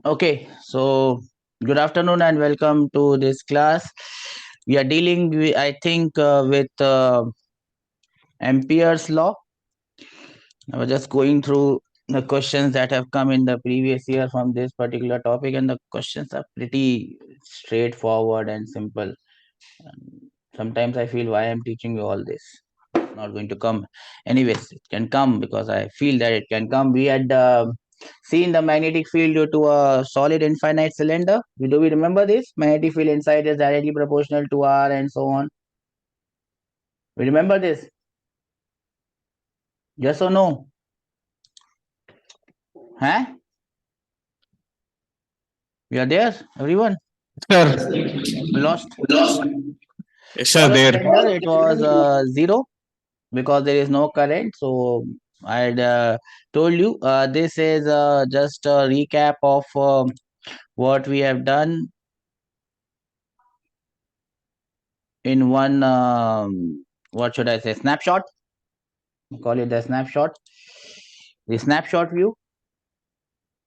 Okay, so good afternoon and welcome to this class. We are dealing, I think, with Ampere's law. I was just going through the questions that have come in the previous year from this particular topic, and the questions are pretty straightforward and simple. Sometimes I feel why I'm teaching you all this. It's not going to come. Anyways, it can come because I feel that it can come. We had seen the magnetic field due to a solid infinite cylinder. Do we remember this? Magnetic field inside is directly proportional to R and so on. We remember this? Yes or no? Huh? We are there, everyone? Sir, Lost? yes, sir, Hollow there. cylinder, it was zero because there is no current. So I had told you this is just a recap of what we have done in one, what should I say, snapshot. Call it the snapshot view.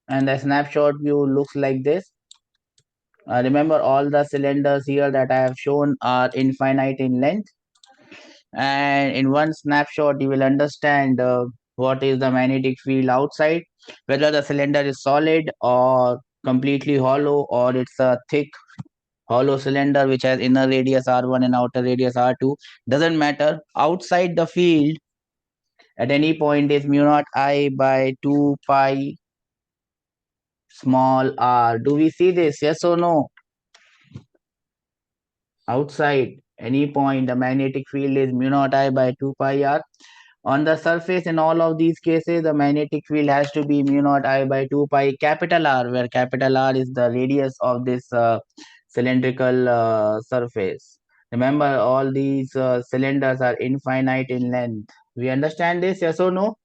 And the snapshot view looks like this. Remember, all the cylinders here that I have shown are infinite in length, and in one snapshot you will understand what is the magnetic field outside, whether the cylinder is solid or completely hollow, or it's a thick hollow cylinder which has inner radius r1 and outer radius r2. Doesn't matter. Outside the field at any point is mu naught I by 2 pi small r. Do we see this? Yes or no? Outside any point the magnetic field is mu naught I by 2 pi r. On the surface, in all of these cases, the magnetic field has to be mu naught I by 2 pi capital R, where capital R is the radius of this cylindrical surface. Remember, all these cylinders are infinite in length. We understand this, yes or no?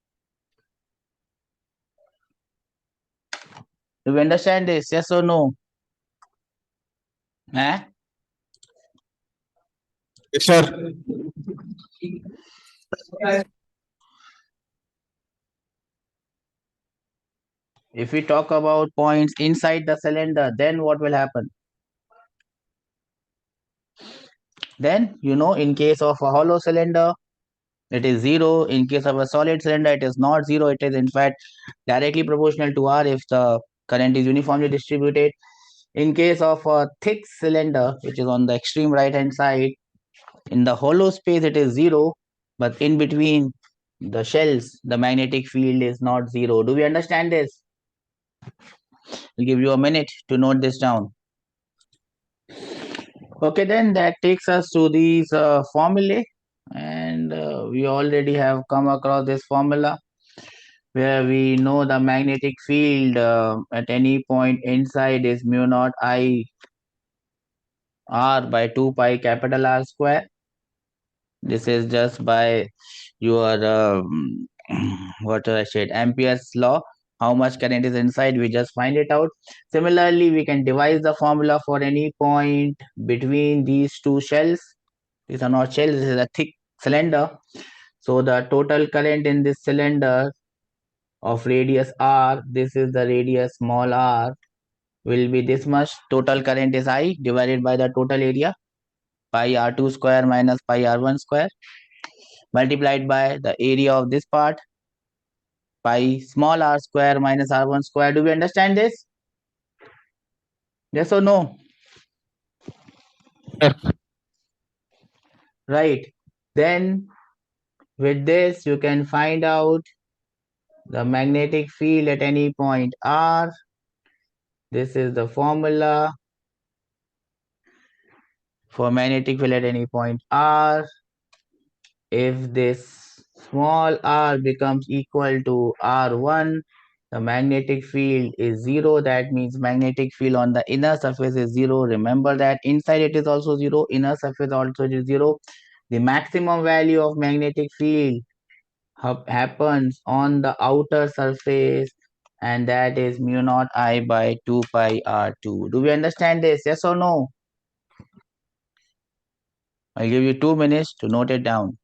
Do we understand this, yes or no? Eh? Yes, sir. If we talk about points inside the cylinder, then what will happen? Then, in case of a hollow cylinder, it is 0. In case of a solid cylinder, it is not 0. It is in fact directly proportional to R if the current is uniformly distributed. In case of a thick cylinder, which is on the extreme right hand side, in the hollow space it is 0, but in between the shells, the magnetic field is not 0. Do we understand this? I'll give you a minute to note this down. Okay, then that takes us to these formulae, and we already have come across this formula where we know the magnetic field at any point inside is mu naught I r by 2 pi capital R square. This is just by your what I said, Ampere's law. How much current is inside, we just find it out. Similarly, we can devise the formula for any point between these two shells. These are not shells, this is a thick cylinder. So the total current in this cylinder of radius r, this is the radius small r, will be this much. Total current is I divided by the total area, pi r2 square minus pi r1 square, multiplied by the area of this part, pi small r square minus r1 square. Do we understand this? Yes or no? Sir. Right. Then with this you can find out the magnetic field at any point r. This is the formula for magnetic field at any point r. If this small r becomes equal to r1, the magnetic field is 0. That means magnetic field on the inner surface is 0. Remember that inside it is also 0, inner surface also is 0. The maximum value of magnetic field happens on the outer surface, and that is mu naught I by 2 pi r2. Do we understand this? Yes or no? I'll give you 2 minutes to note it down.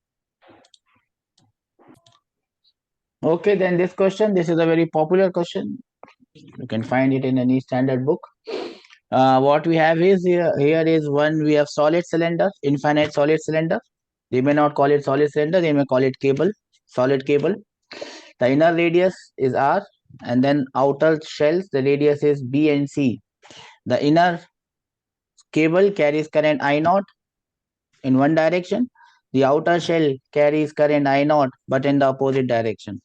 Okay, then this question, this is a very popular question. You can find it in any standard book. What we have is here is one, we have solid cylinder, infinite solid cylinder. They may not call it solid cylinder, they may call it cable, solid cable. The inner radius is R, and then outer shells, the radius is B and C. The inner cable carries current I naught in one direction. The outer shell carries current I naught, but in the opposite direction.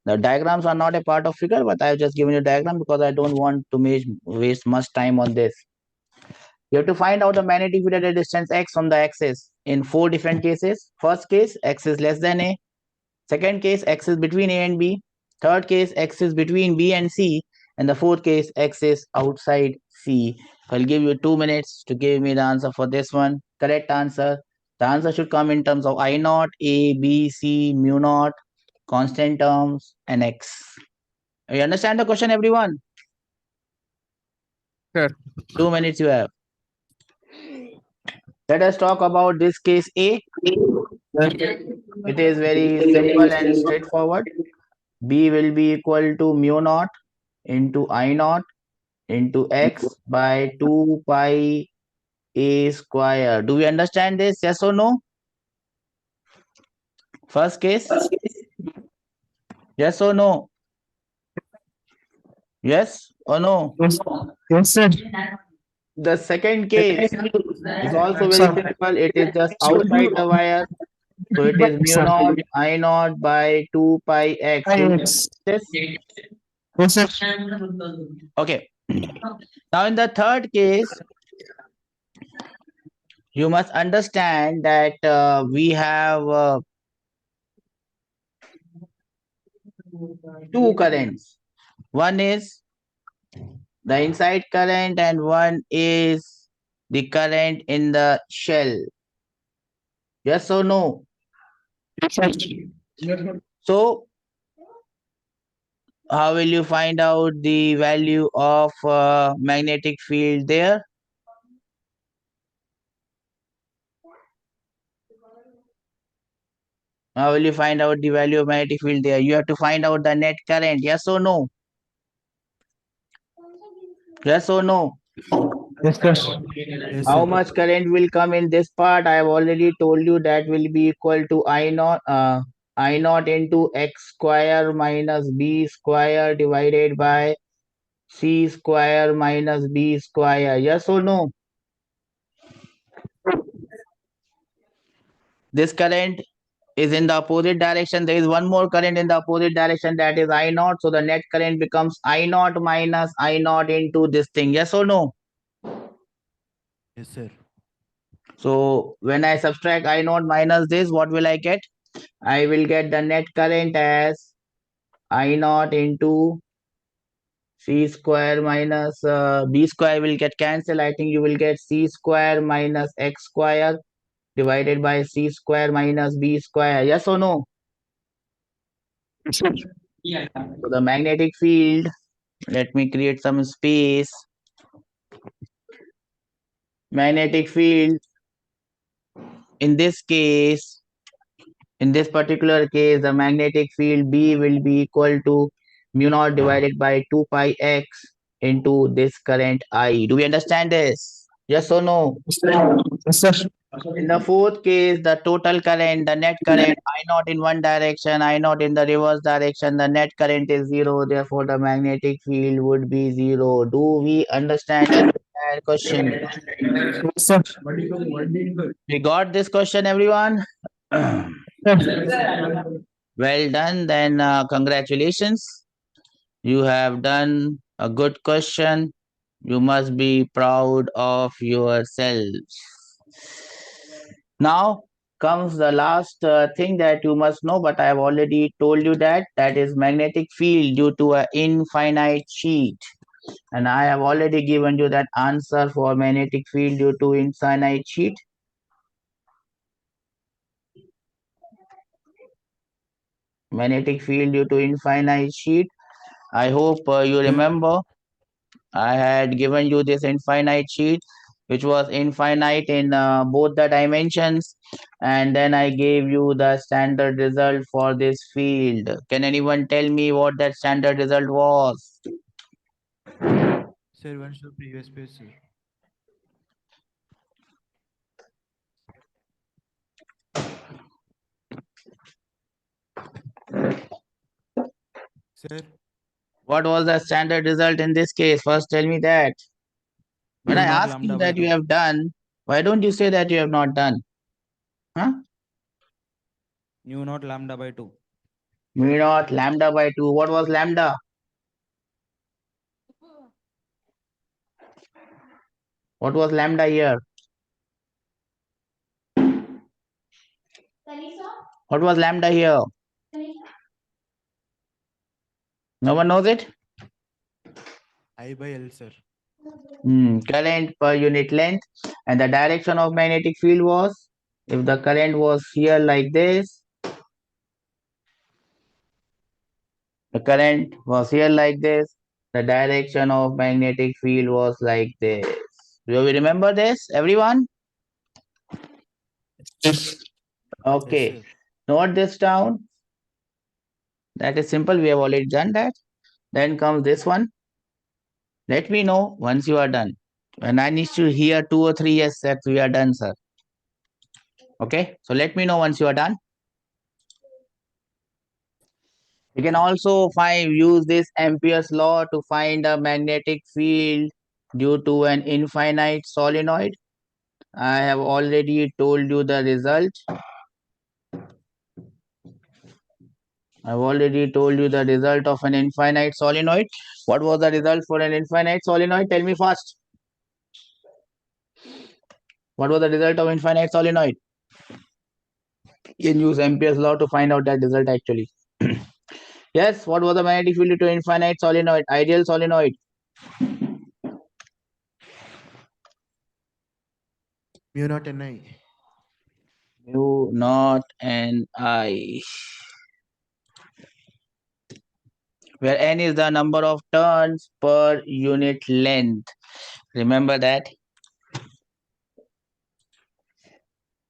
The diagrams are not a part of figure, but I have just given you a diagram because I don't want to waste much time on this. You have to find out the magnetic field at a distance x from the axis in 4 different cases. First case, x is less than a. Second case, x is between a and b. Third case, x is between b and c. And the fourth case, x is outside c. I'll give you 2 minutes to give me the answer for this one. Correct answer. The answer should come in terms of I naught, a, b, c, mu naught, constant terms, and x. You understand the question, everyone? Sir. 2 minutes you have. Let us talk about this case A. It is very simple and straightforward. B will be equal to mu naught into I naught into x by 2 pi a square. Do we understand this? Yes or no? First case? Yes or no? Yes or no? Yes, sir. The second case is also very simple. It is just outside the wire. So it is mu naught I naught by 2 pi x. Do we Yes. this? Yes, sir. Okay. Now in the third case, you must understand that we have two currents. One is the inside current and one is the current in the shell. Yes or no? Yes, sir. So how will you find out the value of magnetic field there? How will you find out the value of magnetic field there? You have to find out the net current. Yes or no? Yes or no? Yes, sir. Yes, How sir. much current will come in this part? I have already told you that will be equal to I naught into x square minus b square divided by c square minus b square. Yes or no? This current is in the opposite direction. There is one more current in the opposite direction, that is I naught. So the net current becomes I naught minus I naught into this thing. Yes or no? Yes, sir. So when I subtract I naught minus this, what will I get? I will get the net current as I naught into c square minus b square will get cancelled. I think you will get c square minus x square divided by c square minus b square. Yes or no? Yes, sir. So the magnetic field, let me create some space. Magnetic field in this case, in this particular case, the magnetic field B will be equal to mu naught divided by 2 pi x into this current I. Do we understand this? Yes or no? Yes, sir. In the fourth case, the total current, the net current, I naught in one direction, I naught in the reverse direction, the net current is zero, therefore the magnetic field would be zero. Do we understand this entire question? Yes, sir. We got this question, everyone? Well done, then congratulations. You have done a good question. You must be proud of yourselves. Now comes the last thing that you must know, but I have already told you that is magnetic field due to an infinite sheet. And I have already given you that answer for magnetic field due to infinite sheet. Magnetic field due to infinite sheet. I hope you remember I had given you this infinite sheet which was infinite in both the dimensions, and then I gave you the standard result for this field. Can anyone tell me what that standard result was? Sir, one show previous page, sir. Sir, What was the standard result in this case? First tell me that. When mu I naught ask you lambda by that you 2. have done, why don't you say that you have not done? Huh? Mu naught lambda by 2. Mu naught lambda by 2. What was lambda? What was lambda here? What was lambda here? No one knows it? I by L, sir. Current per unit length. And the direction of magnetic field was? If the current was here like this, the current was here like this, the direction of magnetic field was like this. Do you remember this, everyone? Yes. Okay. Yes, sir. Note this down. That is simple. We have already done that. Then comes this one. Let me know once you are done. And I need to hear 2 or 3 yes that we are done, sir. Okay. So let me know once you are done. You can also use this Ampere's law to find a magnetic field due to an infinite solenoid. I have already told you the result. I've already told you the result of an infinite solenoid. What was the result for an infinite solenoid? Tell me fast. What was the result of infinite solenoid? You can use Ampere's law to find out that result actually. Yes, what was the magnetic field due to infinite solenoid? Ideal solenoid. Mu naught Ni. Mu naught Ni. Where n is the number of turns per unit length. Remember that.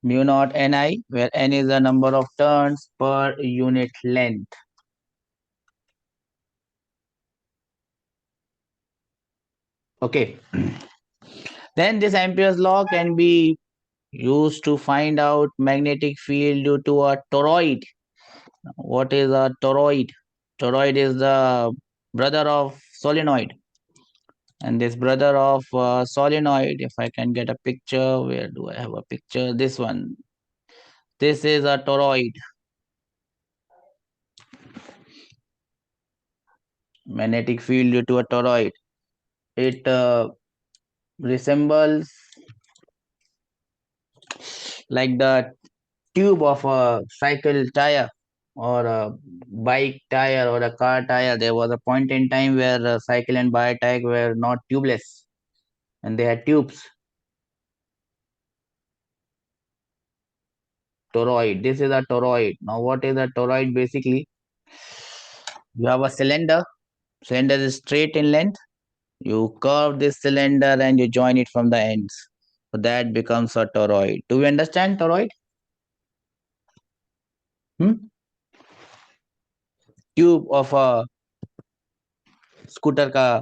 Mu naught Ni, where n is the number of turns per unit length. Okay. Then this Ampere's law can be used to find out magnetic field due to a toroid. What is a toroid? Toroid is the brother of solenoid. And this brother of solenoid, if I can get a picture, where do I have a picture? This one. This is a toroid. Magnetic field due to a toroid. It resembles like the tube of a cycle tire or a bike tire or a car tire. There was a point in time where cycle and bike tire were not tubeless and they had tubes. Toroid. This is a toroid. Now, what is a toroid basically? You have a cylinder. Cylinder is straight in length. You curve this cylinder and you join it from the ends. So that becomes a toroid. Do you understand toroid? Tube of a scooter ka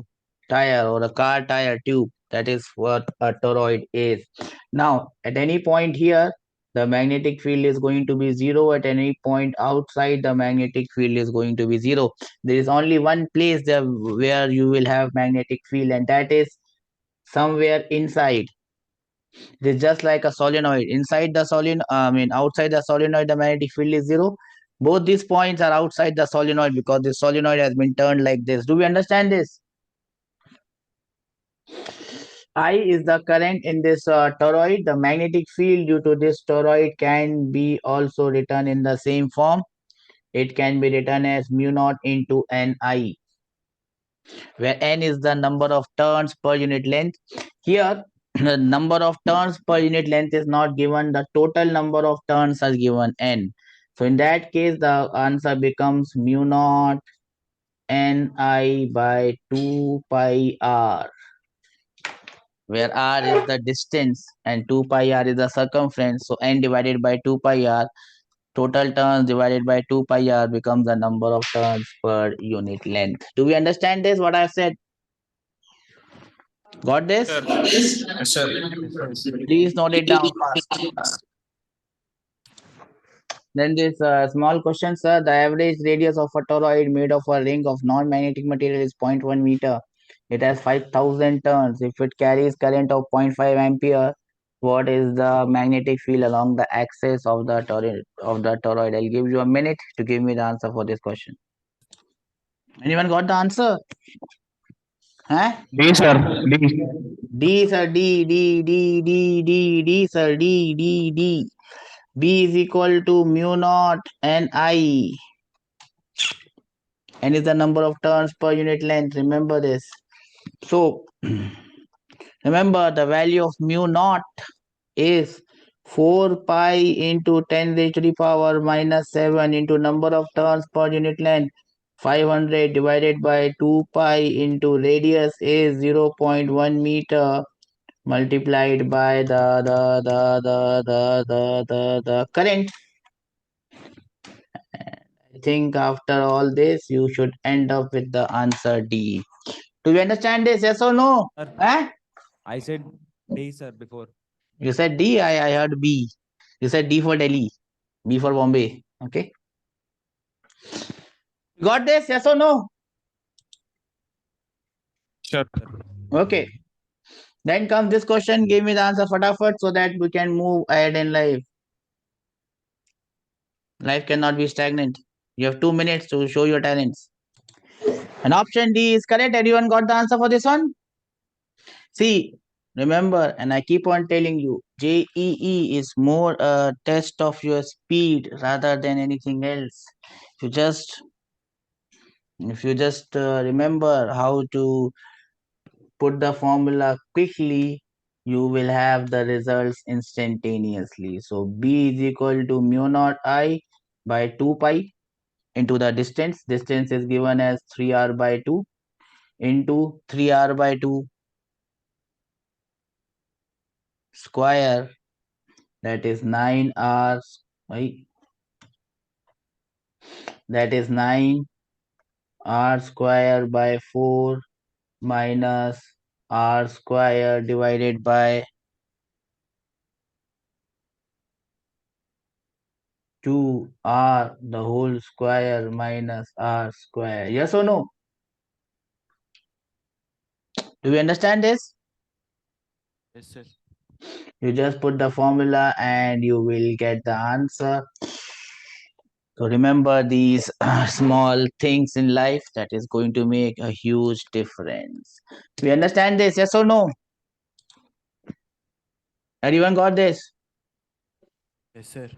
tire or a car tire tube. That is what a toroid is. Now, at any point here, the magnetic field is going to be zero. At any point outside, the magnetic field is going to be zero. There is only one place there where you will have magnetic field, and that is somewhere inside. It is just like a solenoid. Inside the solenoid, outside the solenoid, the magnetic field is zero. Both these points are outside the solenoid because the solenoid has been turned like this. Do we understand this? I is the current in this toroid. The magnetic field due to this toroid can be also written in the same form. It can be written as mu naught into Ni, where N is the number of turns per unit length. Here, the number of turns per unit length is not given. The total number of turns are given N. So in that case, the answer becomes mu naught Ni by 2 pi r, where r is the distance and 2 pi r is the circumference. So n divided by 2 pi r, total turns divided by 2 pi r becomes the number of turns per unit length. Do we understand this, what I have said? Got this? Yes, sir. Yes, sir. Please note it down fast. Then this small question, sir. The average radius of a toroid made of a ring of non-magnetic material is 0.1 meter. It has 5,000 turns. If it carries current of 0.5 ampere, what is the magnetic field along the axis of the toroid? I'll give you a minute to give me the answer for this question. Anyone got the answer? Huh? D, sir. D. D, sir. D, sir. D. B is equal to mu naught N I. N is the number of turns per unit length. Remember this. So, remember the value of mu naught is 4 pi into 10 raised to the power minus 7 into number of turns per unit length. 500 divided by 2 pi into radius is 0.1 meter multiplied by the current. I think after all this, you should end up with the answer D. Do you understand this? Yes or no? Sir, Huh? I said D, sir, before. You said D, I heard B. You said D for Delhi, B for Bombay. Okay. You got this? Yes or no? Sure. Okay. Then comes this question. Give me the answer fatafat so that we can move ahead in life. Life cannot be stagnant. You have 2 minutes to show your talents. And option D is correct. Everyone got the answer for this one? See, remember, and I keep on telling you, JEE is more a test of your speed rather than anything else. You just if you just remember how to put the formula quickly, you will have the results instantaneously. So B is equal to mu naught I by 2 pi into the distance. Distance is given as 3r by 2 into 3r by 2 square, that is 9r, that is 9r square by 4 minus r square divided by 2r the whole square minus r square. Yes or no? Do you understand this? Yes, sir. You just put the formula and you will get the answer. So remember these small things in life that is going to make a huge difference. Do you understand this? Yes or no? Everyone got this? Yes, sir.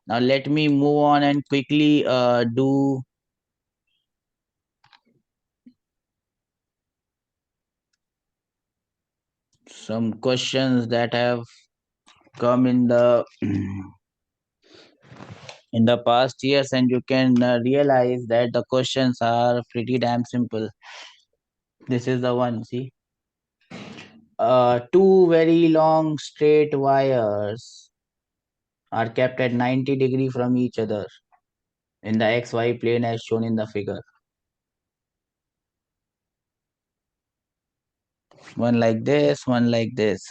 Now let me move on and quickly do some questions that have come in the in the past years, and you can realize that the questions are pretty damn simple. This is the one. See, two very long straight wires are kept at 90 degrees from each other in the xy plane as shown in the figure. One like this, one like this.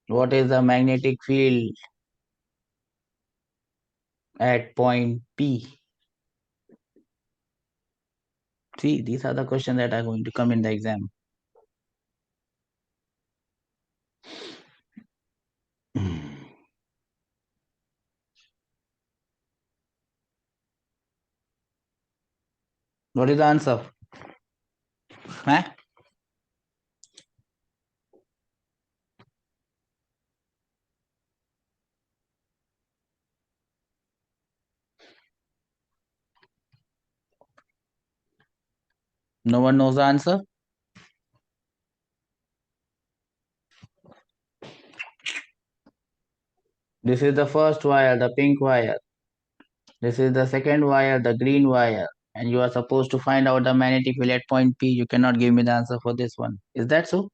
What is the magnetic field at point P? See, these are the questions that are going to come in the exam. What is the answer? Huh? No one knows the answer? This is the first wire, the pink wire. This is the second wire, the green wire. And you are supposed to find out the magnetic field at point P. You cannot give me the answer for this one. Is that so?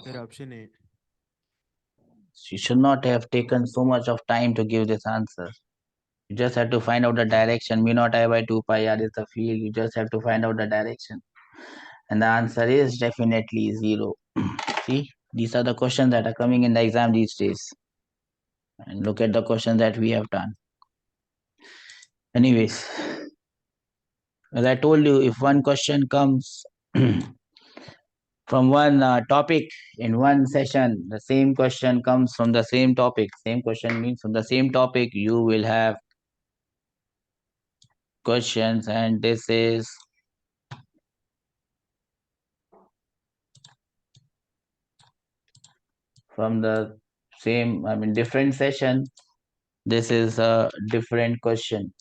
Sir, option A. You should not have taken so much of time to give this answer. You just have to find out the direction. Mu naught I by 2 pi r is the field. You just have to find out the direction. And the answer is definitely 0. See, these are the questions that are coming in the exam these days. And look at the questions that we have done. Anyways, as I told you, if one question comes from one topic in one session, the same question comes from the same topic. Same question means from the same topic, you will have questions, and this is from the same, different session. This is a different question.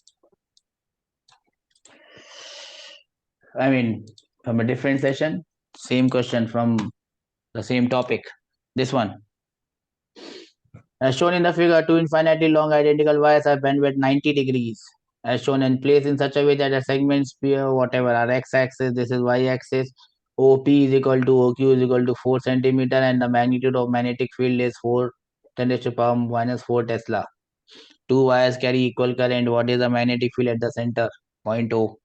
From a different session, same question from the same topic. This one. As shown in the figure, two infinitely long identical wires have bandwidth 90 degrees. As shown and placed in such a way that the segment sphere, whatever are x-axis, this is y-axis, OP is equal to OQ is equal to 4 centimeter, and the magnitude of magnetic field is 4 10 to the power minus 4 Tesla. Two wires carry equal current. What is the magnetic field at the center? Point O.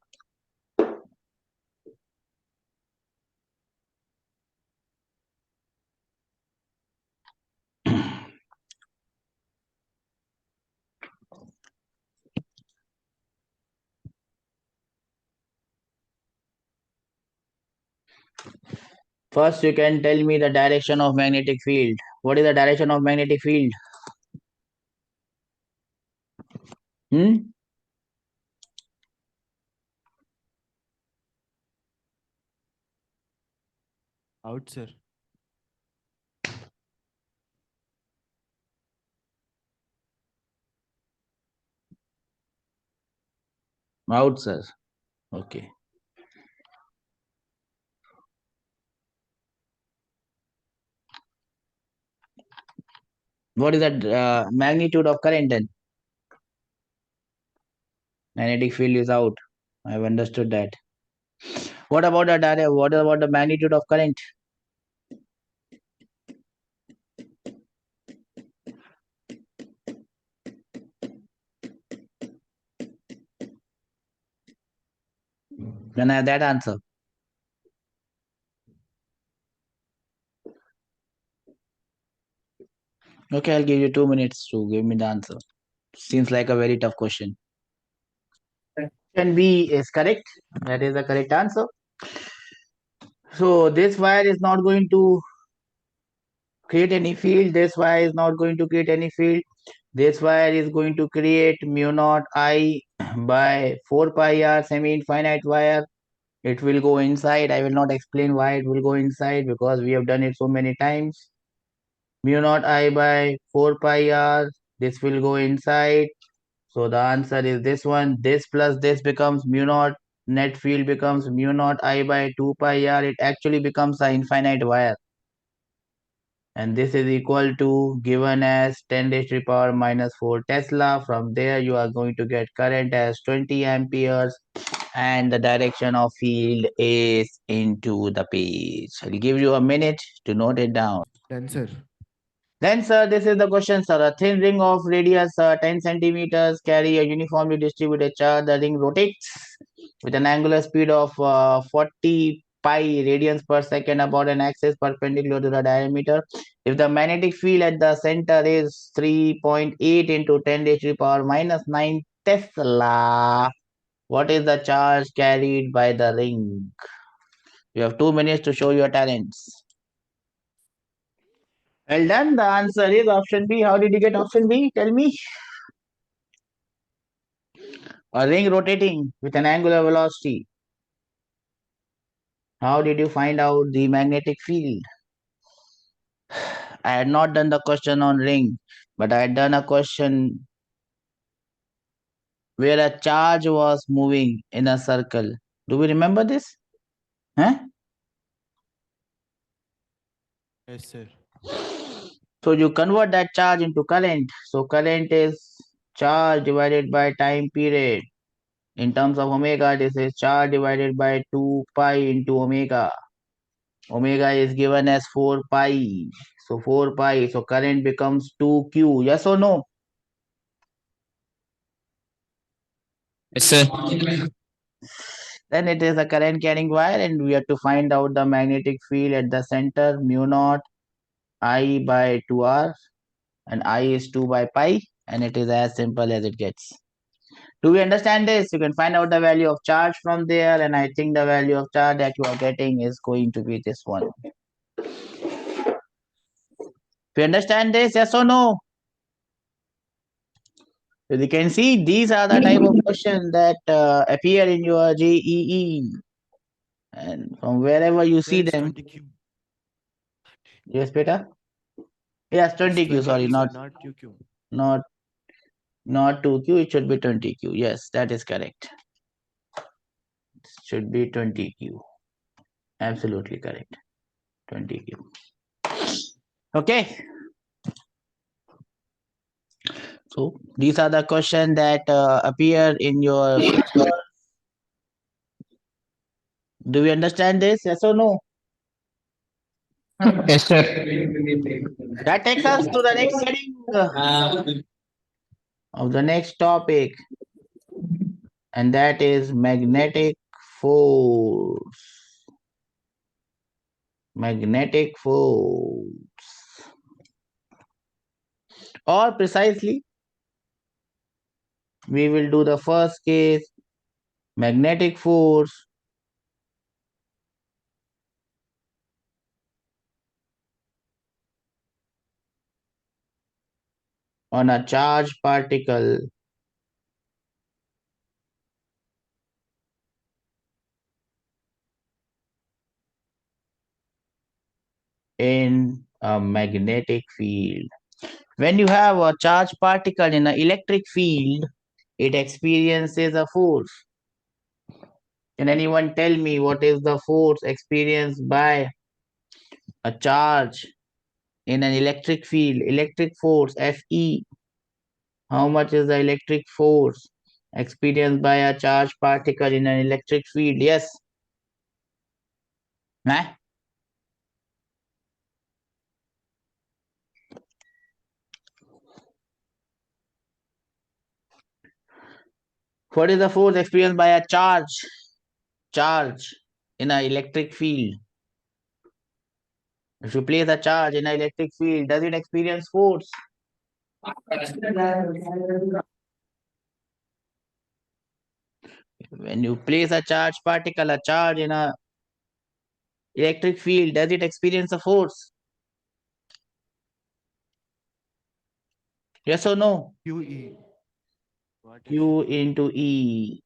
First, you can tell me the direction of magnetic field. What is the direction of magnetic field? Out, sir. Out, sir. Okay. What is the magnitude of current then? Magnetic field is out. I've understood that. What about the magnitude of current? Can I have that answer? Okay, I'll give you 2 minutes to give me the answer. Seems like a very tough question. Option B is correct. That is the correct answer. So this wire is not going to create any field. This wire is not going to create any field. This wire is going to create mu naught I by 4 pi r semi-infinite wire. It will go inside. I will not explain why it will go inside because we have done it so many times. Mu naught I by 4 pi r. This will go inside. So the answer is this one. This plus this becomes mu naught. Net field becomes mu naught I by 2 pi r. It actually becomes an infinite wire. And this is equal to given as 10 raised to the power minus 4 Tesla. From there, you are going to get current as 20 amperes. And the direction of field is into the page. I'll give you a minute to note it down. Done, sir. Then, sir, this is the question, sir. A thin ring of radius 10 centimeters carry a uniformly distributed charge. The ring rotates with an angular speed of 40 pi radians per second about an axis perpendicular to the diameter. If the magnetic field at the center is 3.8 into 10 raised to the power minus 9 Tesla, what is the charge carried by the ring? You have 2 minutes to show your talents. Well done. The answer is option B. How did you get option B? Tell me. A ring rotating with an angular velocity. How did you find out the magnetic field? I had not done the question on ring, but I had done a question where a charge was moving in a circle. Do we remember this? Huh? Yes, sir. So you convert that charge into current. So current is charge divided by time period. In terms of omega, this is charge divided by 2 pi into omega. Omega is given as 4 pi. So 4 pi. So current becomes 2Q. Yes or no? Yes, sir. Then it is a current carrying wire, and we have to find out the magnetic field at the center, mu naught I by 2R, and I is 2 by pi, and it is as simple as it gets. Do we understand this? You can find out the value of charge from there, and I think the value of charge that you are getting is going to be this one. Do you understand this? Yes or no? So you can see these are the type of questions that appear in your JEE, and from wherever you see Where is them. 20Q? Yes, beta. Yes, It's 20Q. Sorry, 20Q, sir, not QQ. not 2Q. It should be 20Q. Yes, that is correct. It should be 20Q. Absolutely correct. 20Q. Okay. So these are the questions that appear in your paper. Do we understand this? Yes or no? Yes, sir. That takes us to the next heading of the next topic, and that is magnetic force. Magnetic force. Or precisely, we will do the first case, magnetic force on a charged particle in a magnetic field. When you have a charged particle in an electric field, it experiences a force. Can anyone tell me what is the force experienced by a charge in an electric field? Electric force, Fe. How much is the electric force experienced by a charged particle in an electric field? Yes. Nah? What is the force experienced by a charge in an electric field? If you place a charge in an electric field, does it experience force? When you place a charged particle, a charge in a electric field, does it experience a force? Yes or no? QE. What if? Q into E.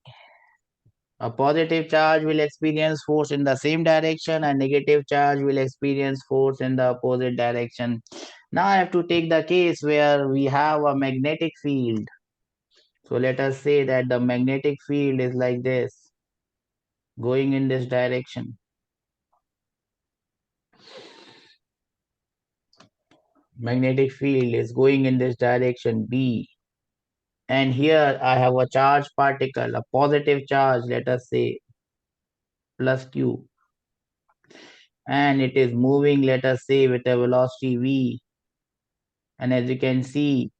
A positive charge will experience force in the same direction, and negative charge will experience force in the opposite direction. Now I have to take the case where we have a magnetic field. So let us say that the magnetic field is like this, going in this direction. Magnetic field is going in this direction B. And here I have a charged particle, a positive charge, let us say plus Q. And it is moving, let us say, with a velocity V. And as you can see,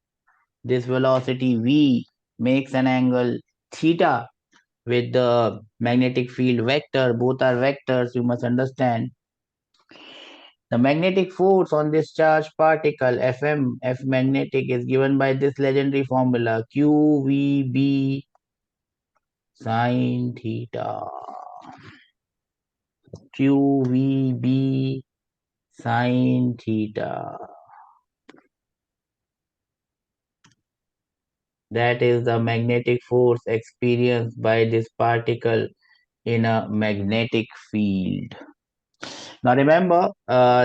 this velocity V makes an angle theta with the magnetic field vector. Both are vectors, you must understand. The magnetic force on this charged particle, Fm, F magnetic, is given by this legendary formula, QVB sine theta. QVB sine theta. That is the magnetic force experienced by this particle in a magnetic field. Now remember,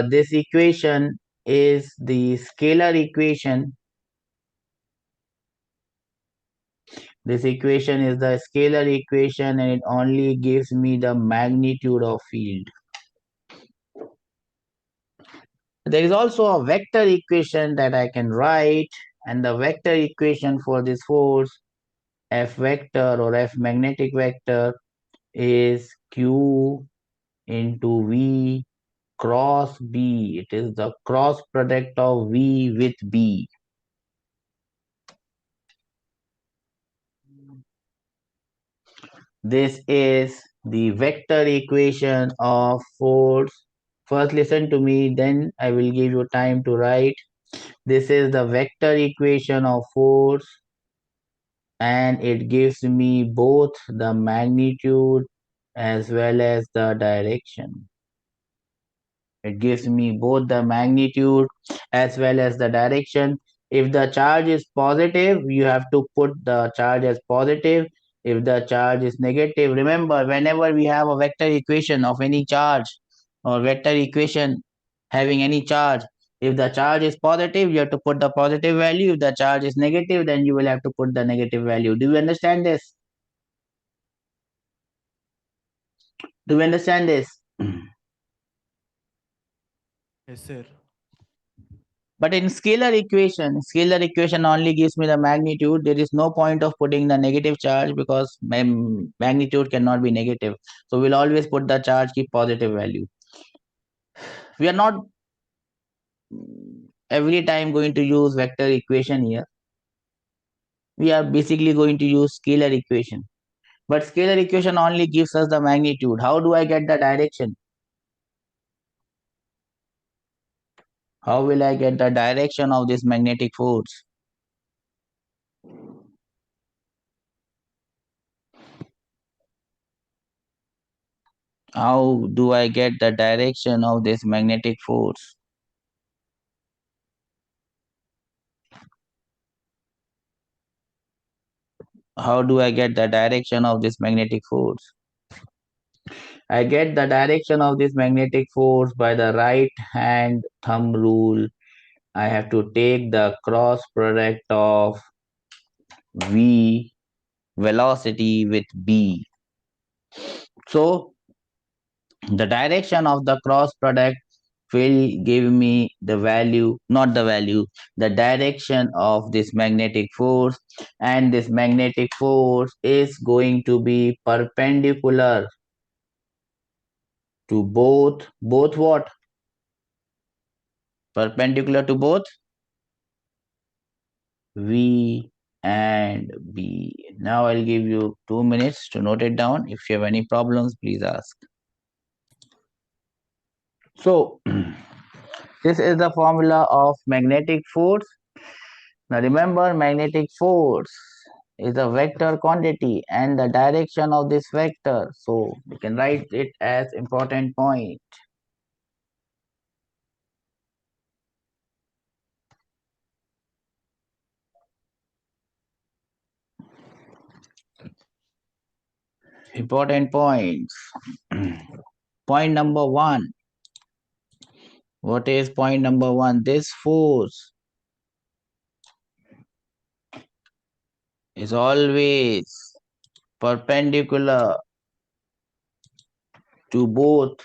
this equation is the scalar equation. This equation is the scalar equation, and it only gives me the magnitude of field. There is also a vector equation that I can write, and the vector equation for this force, F vector or F magnetic vector, is Q into V cross B. It is the cross product of V with B. This is the vector equation of force. First listen to me, then I will give you time to write. This is the vector equation of force, and it gives me both the magnitude as well as the direction. It gives me both the magnitude as well as the direction. If the charge is positive, you have to put the charge as positive. If the charge is negative, remember, whenever we have a vector equation of any charge or vector equation having any charge, if the charge is positive, you have to put the positive value. If the charge is negative, then you will have to put the negative value. Do you understand this? Do you understand this? Yes, sir. But in scalar equation only gives me the magnitude. There is no point of putting the negative charge because magnitude cannot be negative. So we'll always put the charge keep positive value. We are not every time going to use vector equation here. We are basically going to use scalar equation. But scalar equation only gives us the magnitude. How do I get the direction? How will I get the direction of this magnetic force? How do I get the direction of this magnetic force? How do I get the direction of this magnetic force? I get the direction of this magnetic force by the right hand thumb rule. I have to take the cross product of V velocity with B. So the direction of the cross product will give me the value, not the value, the direction of this magnetic force, and this magnetic force is going to be perpendicular to both what? Perpendicular to both V and B. Now I'll give you 2 minutes to note it down. If you have any problems, please ask. So this is the formula of magnetic force. Now remember, magnetic force is a vector quantity and the direction of this vector. So we can write it as important point. Important points. Point number 1. What is point number 1? This force is always perpendicular to both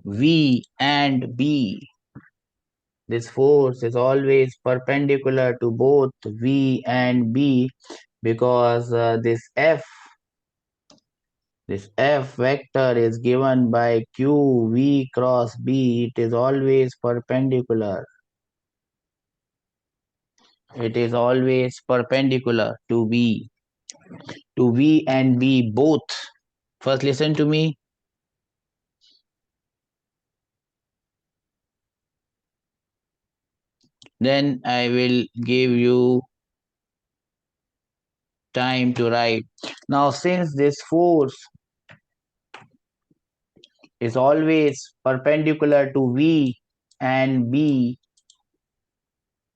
V and B. This force is always perpendicular to both V and B because this F vector is given by Q V cross B. It is always perpendicular. It is always perpendicular to V and B both. First listen to me. Then I will give you time to write. Now since this force is always perpendicular to V and B,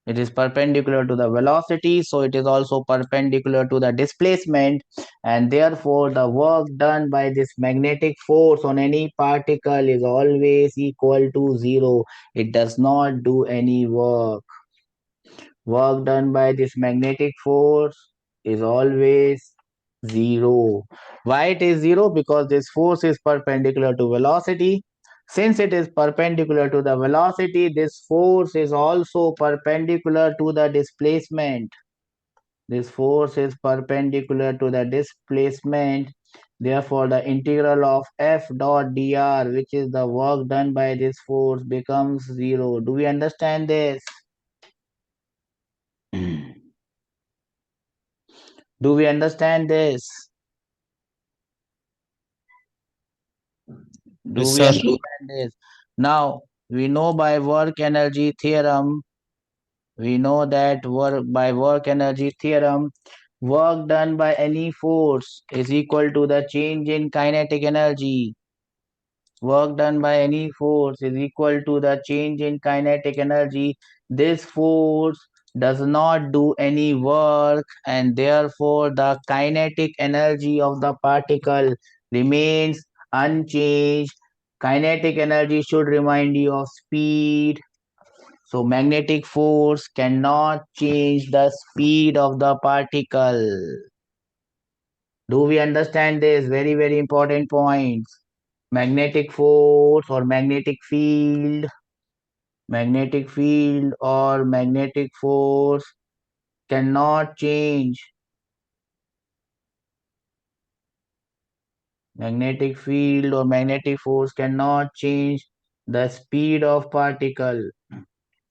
it is perpendicular to the velocity, so it is also perpendicular to the displacement, and therefore the work done by this magnetic force on any particle is always equal to 0. It does not do any work. Work done by this magnetic force is always 0. Why it is 0? Because this force is perpendicular to velocity. Since it is perpendicular to the velocity, this force is also perpendicular to the displacement. This force is perpendicular to the displacement. Therefore, the integral of F dot dr, which is the work done by this force, becomes 0. Do we understand this? Do we understand this? Do Yes, we sir. understand this? Now, we know by work energy theorem, we know that by work energy theorem, work done by any force is equal to the change in kinetic energy. Work done by any force is equal to the change in kinetic energy. This force does not do any work, and therefore the kinetic energy of the particle remains unchanged. Kinetic energy should remind you of speed. So magnetic force cannot change the speed of the particle. Do we understand this? Very, very important points. Magnetic force or magnetic field or magnetic force cannot change. Magnetic field or magnetic force cannot change the speed of particle,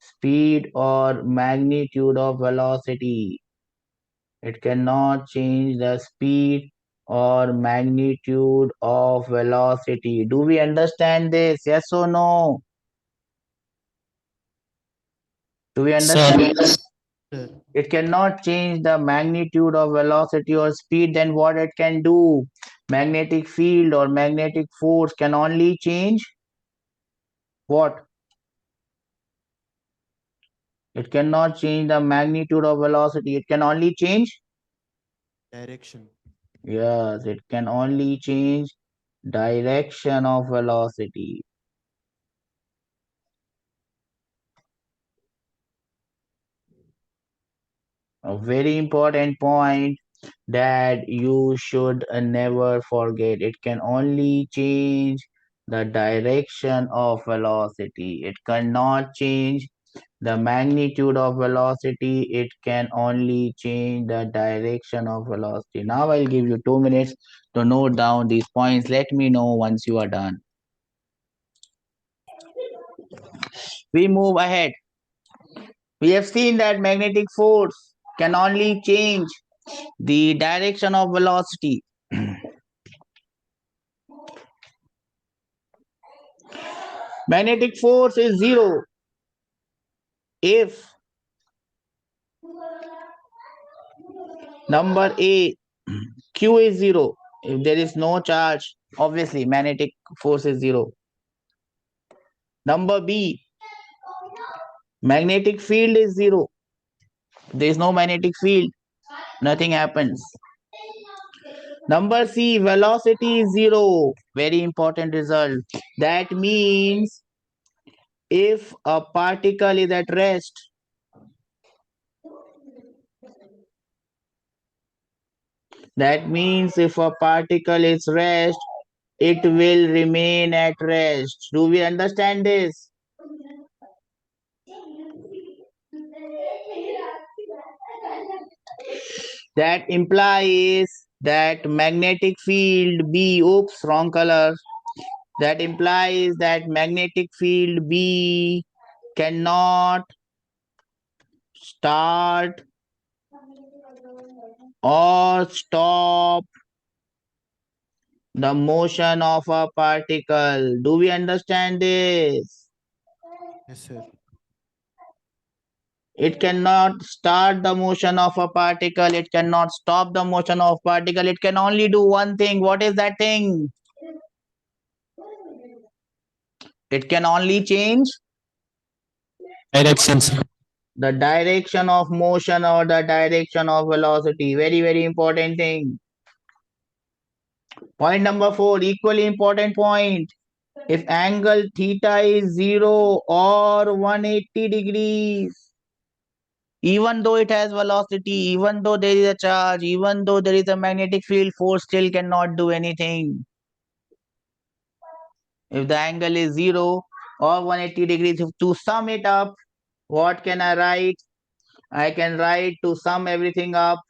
speed or magnitude of velocity. It cannot change the speed or magnitude of velocity. Do we understand this? Yes or no? Do we Sir. understand? Sir. It cannot change the magnitude of velocity or speed. Then what it can do? Magnetic field or magnetic force can only change what? It cannot change the magnitude of velocity. It can only change? Direction. Yes, it can only change direction of velocity. A very important point that you should never forget. It can only change the direction of velocity. It cannot change the magnitude of velocity. It can only change the direction of velocity. Now I'll give you 2 minutes to note down these points. Let me know once you are done. We move ahead. We have seen that magnetic force can only change the direction of velocity. Magnetic force is 0 if number A, Q is 0. If there is no charge, obviously magnetic force is 0. Number B, magnetic field is 0. There is no magnetic field, nothing happens. Number C, velocity is 0. Very important result. That means if a particle is at rest, that means if a particle is rest, it will remain at rest. Do we understand this? That implies that magnetic field B, oops, wrong color. That implies that magnetic field B cannot start or stop the motion of a particle. Do we understand this? Yes, sir. It cannot start the motion of a particle. It cannot stop the motion of particle. It can only do one thing. What is that thing? It can only change Directions. the direction of motion or the direction of velocity. Very, very important thing. Point number 4, equally important point. If angle theta is 0 or 180 degrees, even though it has velocity, even though there is a charge, even though there is a magnetic field, force still cannot do anything. If the angle is 0 or 180 degrees, to sum it up, what can I write? I can write, to sum everything up,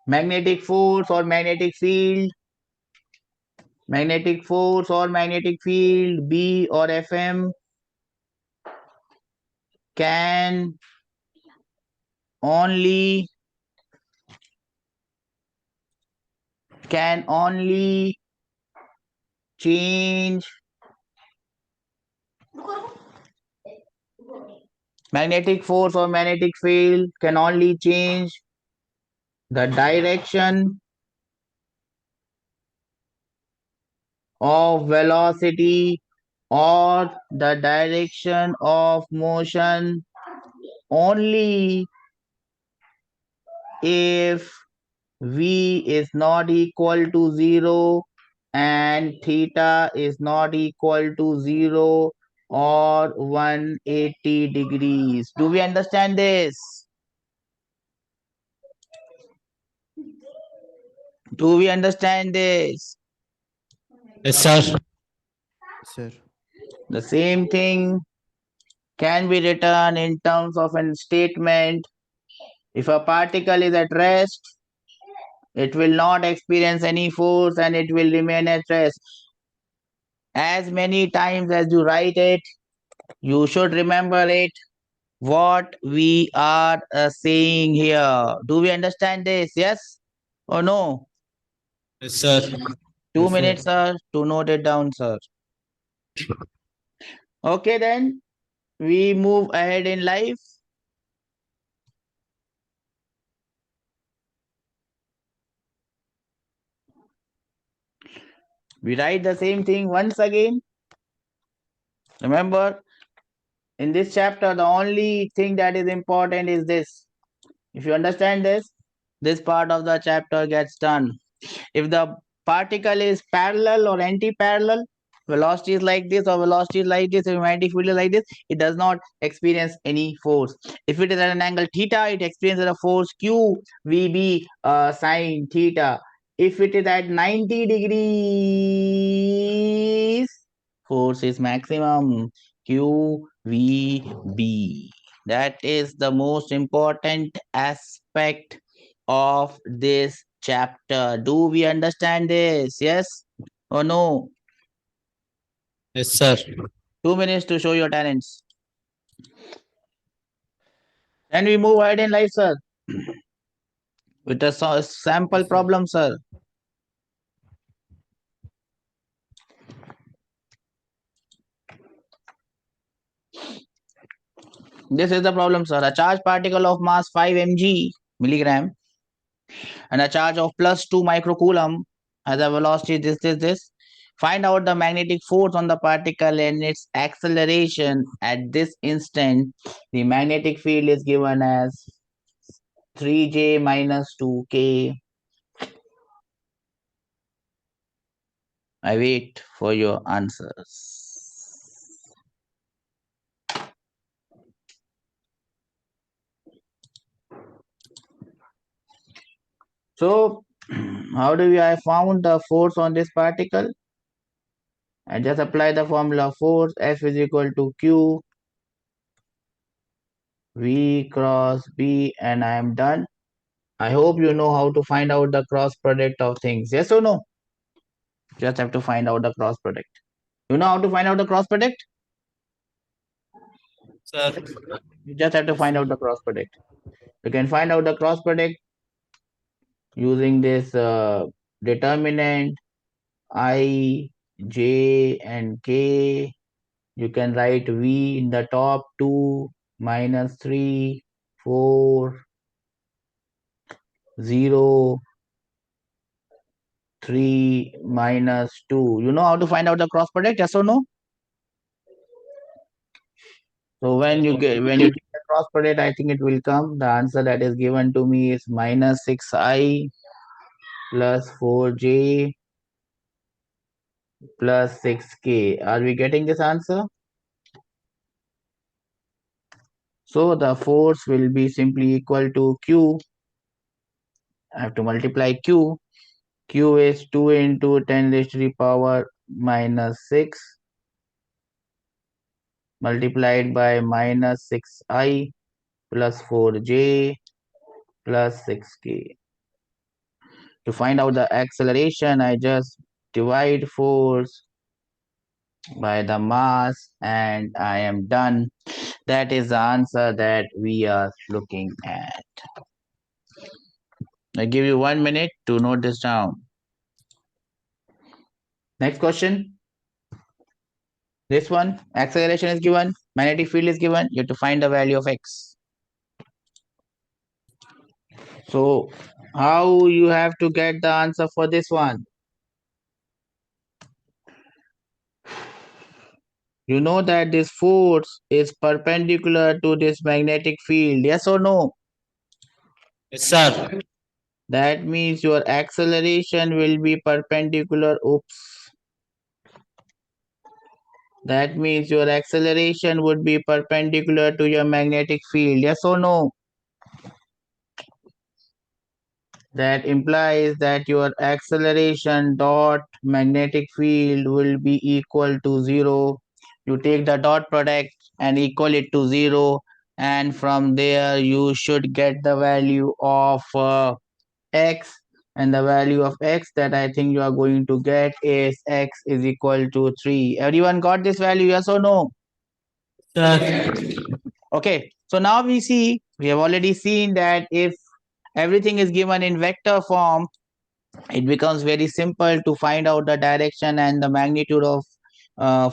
Magnetic force or magnetic field, magnetic force or magnetic field, B or Fm, can only change magnetic force or magnetic field can only change the direction of velocity or the direction of motion only if v is not equal to 0 and theta is not equal to 0 or 180 degrees. Do we understand this? Do we understand this? Yes, sir. Yes, sir. The same thing can be written in terms of a statement. If a particle is at rest, it will not experience any force and it will remain at rest. As many times as you write it, you should remember it, what we are saying here. Do we understand this? Yes or no? Yes, sir. 2 minutes, sir, to note it down, sir. Okay, then we move ahead in life. We write the same thing once again. Remember, in this chapter, the only thing that is important is this. If you understand this part of the chapter gets done. If the particle is parallel or anti-parallel, velocity is like this or velocity is like this, if magnetic field is like this, it does not experience any force. If it is at an angle theta, it experiences a force Q VB sine theta. If it is at 90 degrees, force is maximum Q VB. That is the most important aspect of this chapter. Do we understand this? Yes or no? Yes, sir. 2 minutes to show your talents. Then we move ahead in life, sir, with a sample Yes, sir. problem, sir. This is the problem, sir. A charged particle of mass 5 mg milligram and a charge of plus 2 microcoulomb has a velocity this. Find out the magnetic force on the particle and its acceleration at this instant. The magnetic field is given as 3j minus 2k. I wait for your answers. So, how do I found the force on this particle? I just apply the formula force. F is equal to Q V cross B, and I am done. I hope you know how to find out the cross product of things. Yes or no? Just have to find out the cross product. You know how to find out the cross product? Sir. You just have to Yes, find sir. out the cross product. You can find out the cross product using this determinant I, J, and K. You can write V in the top 2, minus 3, 4, 0, 3, minus 2. You know how to find out the cross product, yes or no? So when you take the cross product, I think it will come. The answer that is given to me is minus 6i plus 4j plus 6k. Are we getting this answer? So the force will be simply equal to Q. I have to multiply Q. Q is 2 into 10 raised to the power minus 6 multiplied by minus 6i plus 4j plus 6k. To find out the acceleration, I just divide force by the mass and I am done. That is the answer that we are looking at. I give you 1 minute to note this down. Next question. This one, acceleration is given, magnetic field is given, you have to find the value of x. So how you have to get the answer for this one? You know that this force is perpendicular to this magnetic field, yes or no? Yes, sir. That means your acceleration will be perpendicular. Oops. That means your acceleration would be perpendicular to your magnetic field, yes or no? That implies that your acceleration dot magnetic field will be equal to 0. You take the dot product and equal it to 0, and from there you should get the value of x, and the value of x that I think you are going to get is x is equal to 3. Everyone got this value, yes or no? Sir. Okay, so now we have already seen that if everything is given in vector form, it becomes very simple to find out the direction and the magnitude of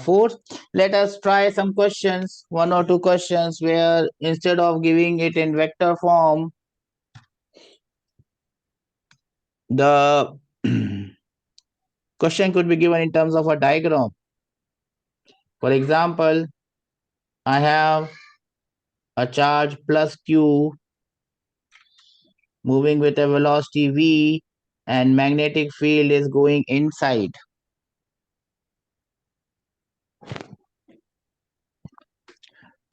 force. Let us try some questions, 1 or 2 questions, where instead of giving it in vector form, the question could be given in terms of a diagram. For example, I have a charge plus q moving with a velocity v, and magnetic field is going inside.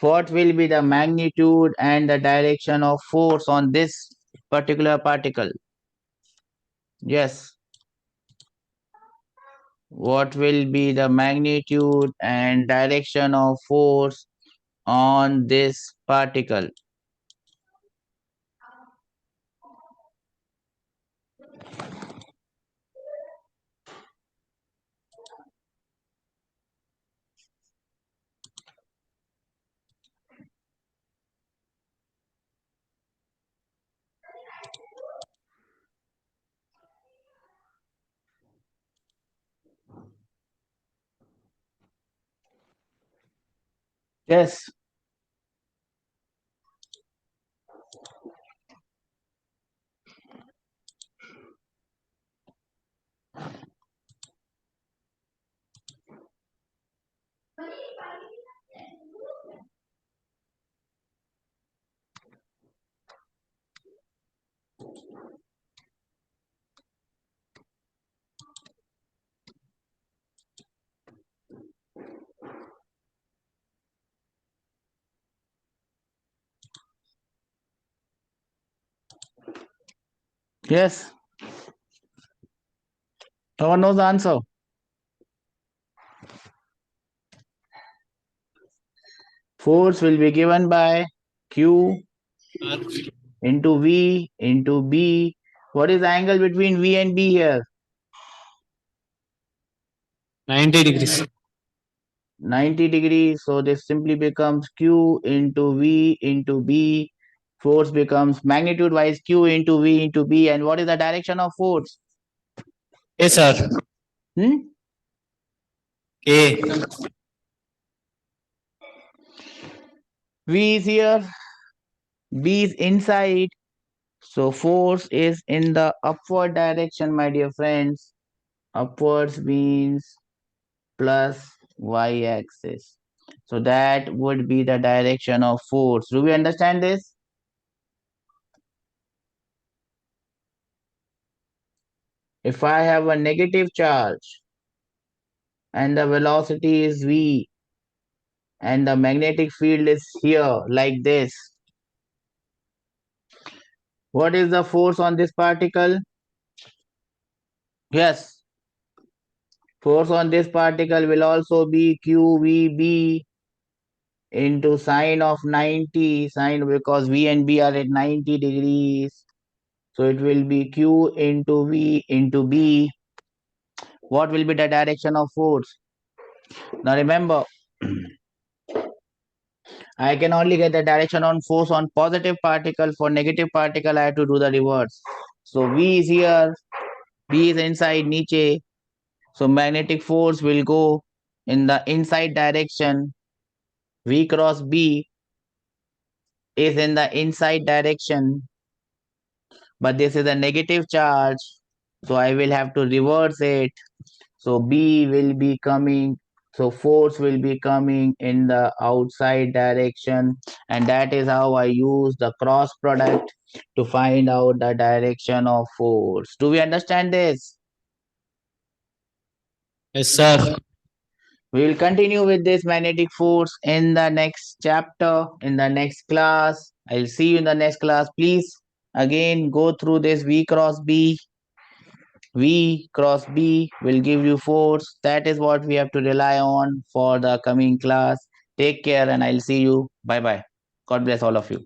What will be the magnitude and the direction of force on this particular particle? Yes. What will be the magnitude and direction of force on this particle? Yes. Yes. No one knows the answer. Force will be given by Q into V into B. What is the angle between V and B here? 90 degrees. 90 degrees. So this simply becomes Q into V into B. Force becomes magnitude wise Q into V into B. And what is the direction of force? Yes, sir. K. V is here, B is inside. So force is in the upward direction, my dear friends. Upwards means plus y-axis. So that would be the direction of force. Do we understand this? If I have a negative charge and the velocity is v and the magnetic field is here like this, what is the force on this particle? Yes. Force on this particle will also be QVB into sine of 90, sine because V and B are at 90 degrees. So it will be Q into V into B. What will be the direction of force? Now remember, I can only get the direction on force on positive particle. For negative particle, I have to do the reverse. So V is here, B is inside, niche. So magnetic force will go in the inside direction. V cross B is in the inside direction, but this is a negative charge. So I will have to reverse it. So B will be coming, so force will be coming in the outside direction, and that is how I use the cross product to find out the direction of force. Do we understand this? Yes, sir. We will continue with this magnetic force in the next chapter, in the next class. I'll see you in the next class. Please again go through this V cross B. V cross B will give you force. That is what we have to rely on for the coming class. Take care and I'll see you. Bye bye. God bless all of you.